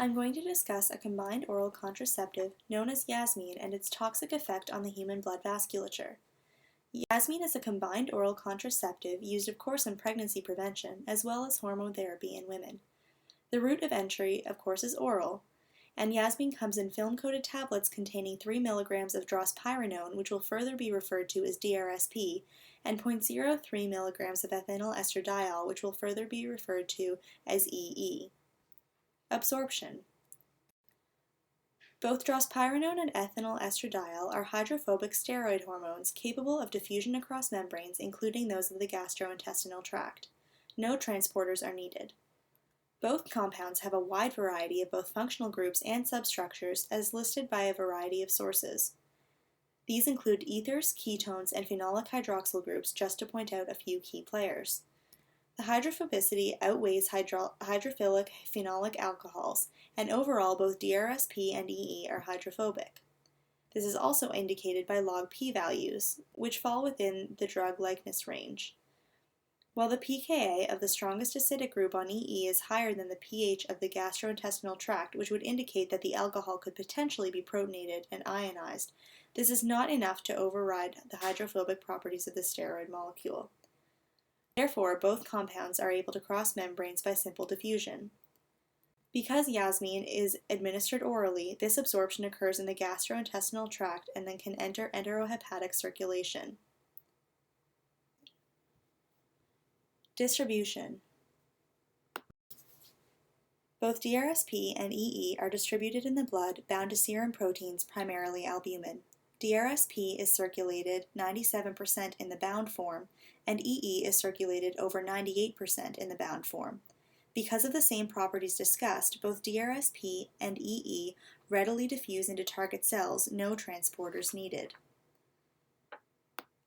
I'm going to discuss a combined oral contraceptive known as Yasmin and its toxic effect on the human blood vasculature. Yasmin is a combined oral contraceptive used of course in pregnancy prevention as well as hormone therapy in women. The route of entry, of course, is oral, and Yasmin comes in film-coated tablets containing 3 mg of drospirenone, which will further be referred to as DRSP, and 0.03 mg of ethinyl estradiol, which will further be referred to as EE. Absorption. Both drospirenone and ethinyl estradiol are hydrophobic steroid hormones capable of diffusion across membranes, including those of the gastrointestinal tract. No transporters are needed. Both compounds have a wide variety of both functional groups and substructures as listed by a variety of sources. These include ethers, ketones, and phenolic hydroxyl groups, just to point out a few key players. The hydrophobicity outweighs hydrophilic phenolic alcohols, and overall both DRSP and EE are hydrophobic. This is also indicated by log P values, which fall within the drug likeness range. While the pKa of the strongest acidic group on EE is higher than the pH of the gastrointestinal tract, which would indicate that the alcohol could potentially be protonated and ionized, this is not enough to override the hydrophobic properties of the steroid molecule. Therefore, both compounds are able to cross membranes by simple diffusion. Because Yasmin is administered orally, this absorption occurs in the gastrointestinal tract and then can enter enterohepatic circulation. Distribution. Both DRSP and EE are distributed in the blood bound to serum proteins, primarily albumin. DRSP is circulated 97% in the bound form, and EE is circulated over 98% in the bound form. Because of the same properties discussed, both DRSP and EE readily diffuse into target cells, no transporters needed.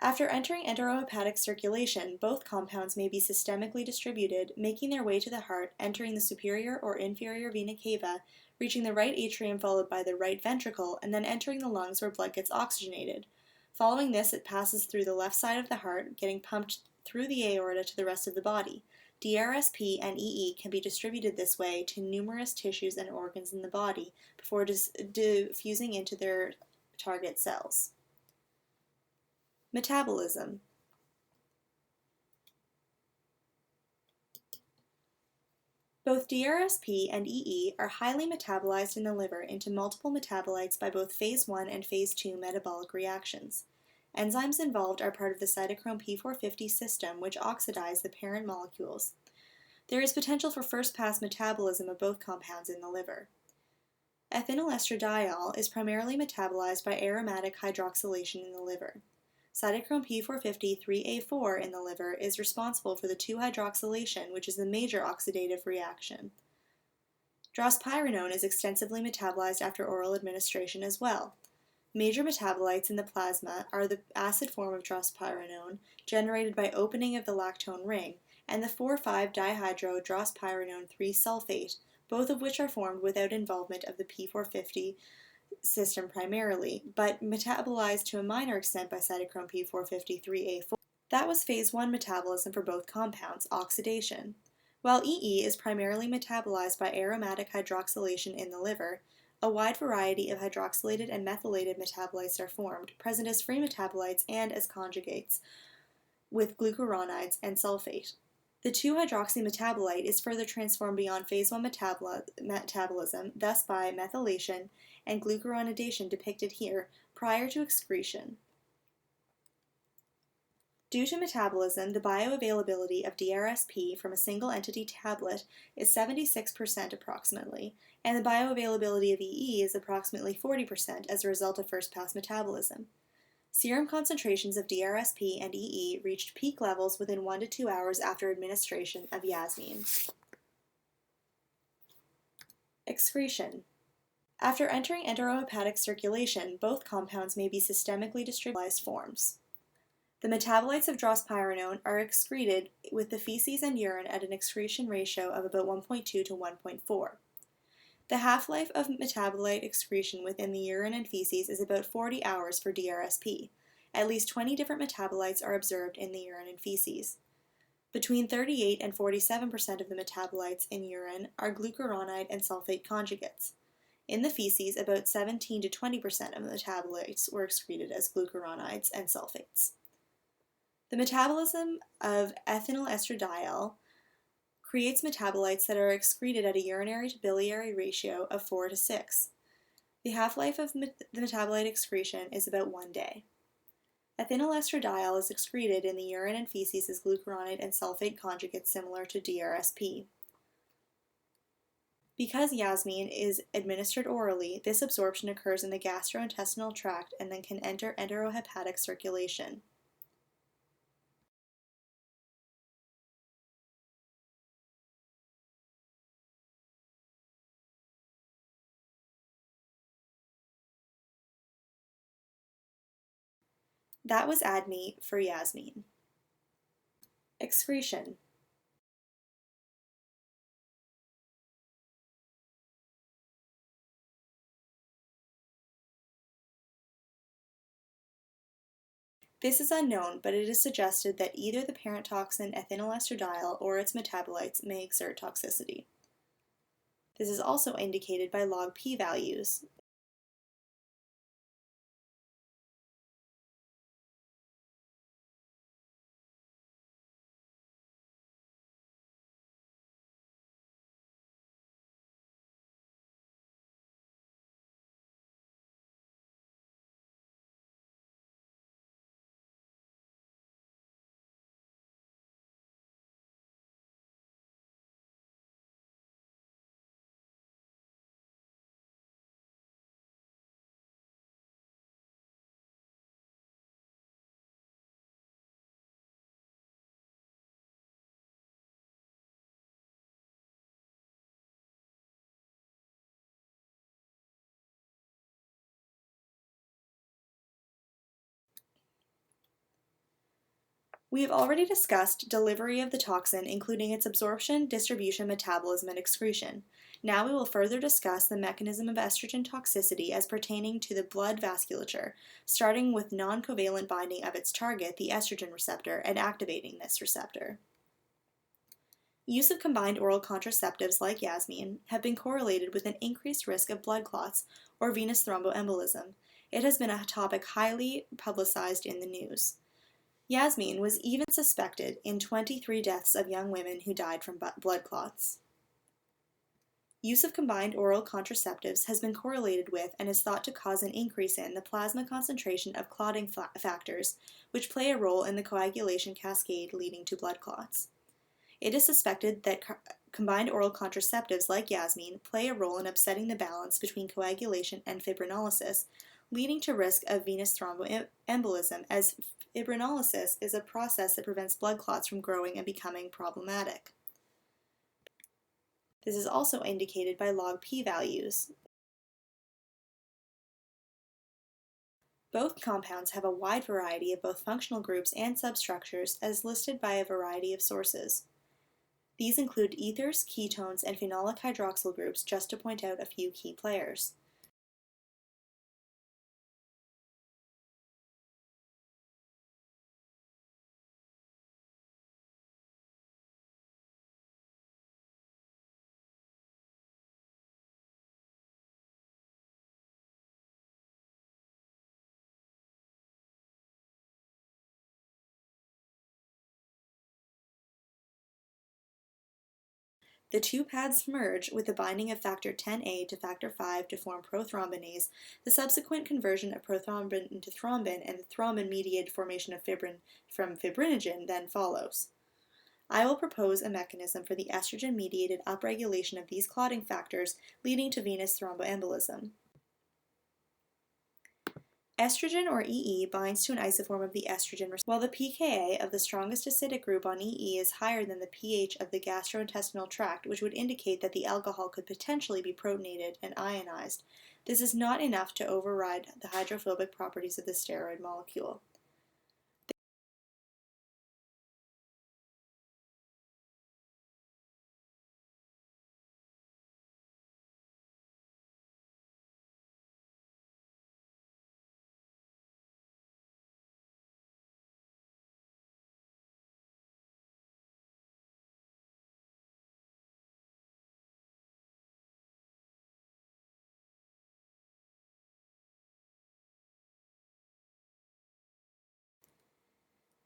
After entering enterohepatic circulation, both compounds may be systemically distributed, making their way to the heart, entering the superior or inferior vena cava, reaching the right atrium followed by the right ventricle, and then entering the lungs where blood gets oxygenated. Following this, it passes through the left side of the heart, getting pumped through the aorta to the rest of the body. DRSP and EE can be distributed this way to numerous tissues and organs in the body before diffusing into their target cells. Metabolism. Both DRSP and EE are highly metabolized in the liver into multiple metabolites by both phase 1 and phase 2 metabolic reactions. Enzymes involved are part of the cytochrome P450 system, which oxidize the parent molecules. There is potential for first-pass metabolism of both compounds in the liver. Ethinyl estradiol is primarily metabolized by aromatic hydroxylation in the liver. Cytochrome P450 3A4 in the liver is responsible for the 2-hydroxylation, which is the major oxidative reaction. Drospirenone is extensively metabolized after oral administration as well. Major metabolites in the plasma are the acid form of drospirenone, generated by opening of the lactone ring, and the 4,5-dihydrodrospirenone 3-sulfate, both of which are formed without involvement of the P450 system primarily, but metabolized to a minor extent by cytochrome P450 3A4. That was phase 1 metabolism for both compounds, oxidation. While EE is primarily metabolized by aromatic hydroxylation in the liver, a wide variety of hydroxylated and methylated metabolites are formed, present as free metabolites and as conjugates, with glucuronides and sulfate. The 2-hydroxy metabolite is further transformed beyond phase 1 metabolism, thus by methylation and glucuronidation depicted here, prior to excretion. Due to metabolism, the bioavailability of DRSP from a single entity tablet is 76% approximately, and the bioavailability of EE is approximately 40% as a result of first-pass metabolism. Serum concentrations of DRSP and EE reached peak levels within 1 to 2 hours after administration of Yasmin. Excretion. After entering enterohepatic circulation, both compounds may be systemically distributed forms. The metabolites of drospirenone are excreted with the feces and urine at an excretion ratio of about 1.2 to 1.4. The half-life of metabolite excretion within the urine and feces is about 40 hours for DRSP. At least 20 different metabolites are observed in the urine and feces. Between 38 and 47% of the metabolites in urine are glucuronide and sulfate conjugates. In the feces, about 17 to 20% of the metabolites were excreted as glucuronides and sulfates. The metabolism of ethinylestradiol creates metabolites that are excreted at a urinary to biliary ratio of 4 to 6. The half-life of the metabolite excretion is about 1 day. Ethinylestradiol is excreted in the urine and feces as glucuronide and sulfate conjugates similar to DRSP. Because Yasmin is administered orally, this absorption occurs in the gastrointestinal tract and then can enter enterohepatic circulation. That was ADME for Yasmin. Excretion. This is unknown, but it is suggested that either the parent toxin ethinylestradiol or its metabolites may exert toxicity. This is also indicated by log P values. We have already discussed delivery of the toxin, including its absorption, distribution, metabolism, and excretion. Now we will further discuss the mechanism of estrogen toxicity as pertaining to the blood vasculature, starting with non-covalent binding of its target, the estrogen receptor, and activating this receptor. Use of combined oral contraceptives like Yasmin have been correlated with an increased risk of blood clots or venous thromboembolism. It has been a topic highly publicized in the news. Yasmin was even suspected in 23 deaths of young women who died from blood clots. Use of combined oral contraceptives has been correlated with and is thought to cause an increase in the plasma concentration of clotting factors, which play a role in the coagulation cascade leading to blood clots. It is suspected that combined oral contraceptives like Yasmin play a role in upsetting the balance between coagulation and fibrinolysis, leading to risk of venous thromboembolism, as fibrinolysis is a process that prevents blood clots from growing and becoming problematic. This is also indicated by log P values. Both compounds have a wide variety of both functional groups and substructures as listed by a variety of sources. These include ethers, ketones, and phenolic hydroxyl groups, just to point out a few key players. The two paths merge with the binding of factor 10A to factor 5 to form prothrombinase. The subsequent conversion of prothrombin into thrombin and the thrombin-mediated formation of fibrin from fibrinogen then follows. I will propose a mechanism for the estrogen-mediated upregulation of these clotting factors, leading to venous thromboembolism. Estrogen, or EE, binds to an isoform of the estrogen receptor, while the pKa of the strongest acidic group on EE is higher than the pH of the gastrointestinal tract, which would indicate that the alcohol could potentially be protonated and ionized. This is not enough to override the hydrophobic properties of the steroid molecule.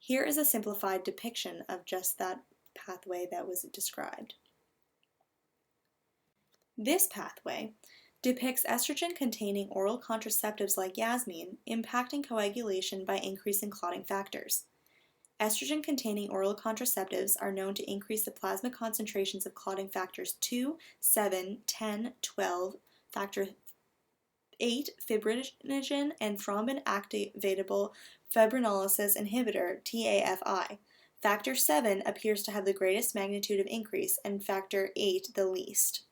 Here is a simplified depiction of just that pathway that was described. This pathway depicts estrogen-containing oral contraceptives like Yasmin impacting coagulation by increasing clotting factors. Estrogen-containing oral contraceptives are known to increase the plasma concentrations of clotting factors 2, 7, 10, 12, factor 8, fibrinogen, and thrombin-activatable fibrinolysis inhibitor, TAFI. Factor 7 appears to have the greatest magnitude of increase, and factor 8 the least.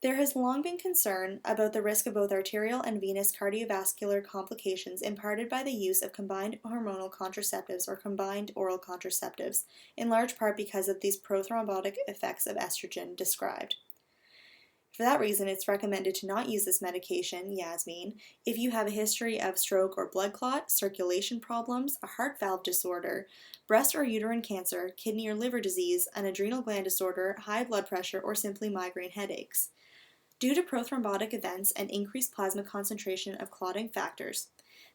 There has long been concern about the risk of both arterial and venous cardiovascular complications imparted by the use of combined hormonal contraceptives or combined oral contraceptives, in large part because of these prothrombotic effects of estrogen described. For that reason, it's recommended to not use this medication, Yasmin, if you have a history of stroke or blood clot, circulation problems, a heart valve disorder, breast or uterine cancer, kidney or liver disease, an adrenal gland disorder, high blood pressure, or simply migraine headaches. Due to prothrombotic events and increased plasma concentration of clotting factors,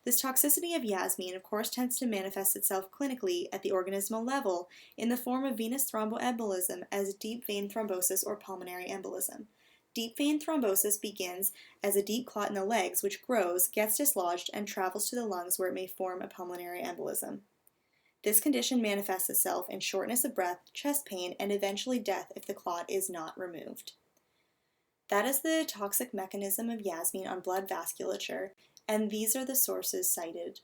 this toxicity of Yasmin, of course, tends to manifest itself clinically at the organismal level in the form of venous thromboembolism as deep vein thrombosis or pulmonary embolism. Deep vein thrombosis begins as a deep clot in the legs, which grows, gets dislodged, and travels to the lungs where it may form a pulmonary embolism. This condition manifests itself in shortness of breath, chest pain, and eventually death if the clot is not removed. That is the toxic mechanism of Yasmin on blood vasculature, and these are the sources cited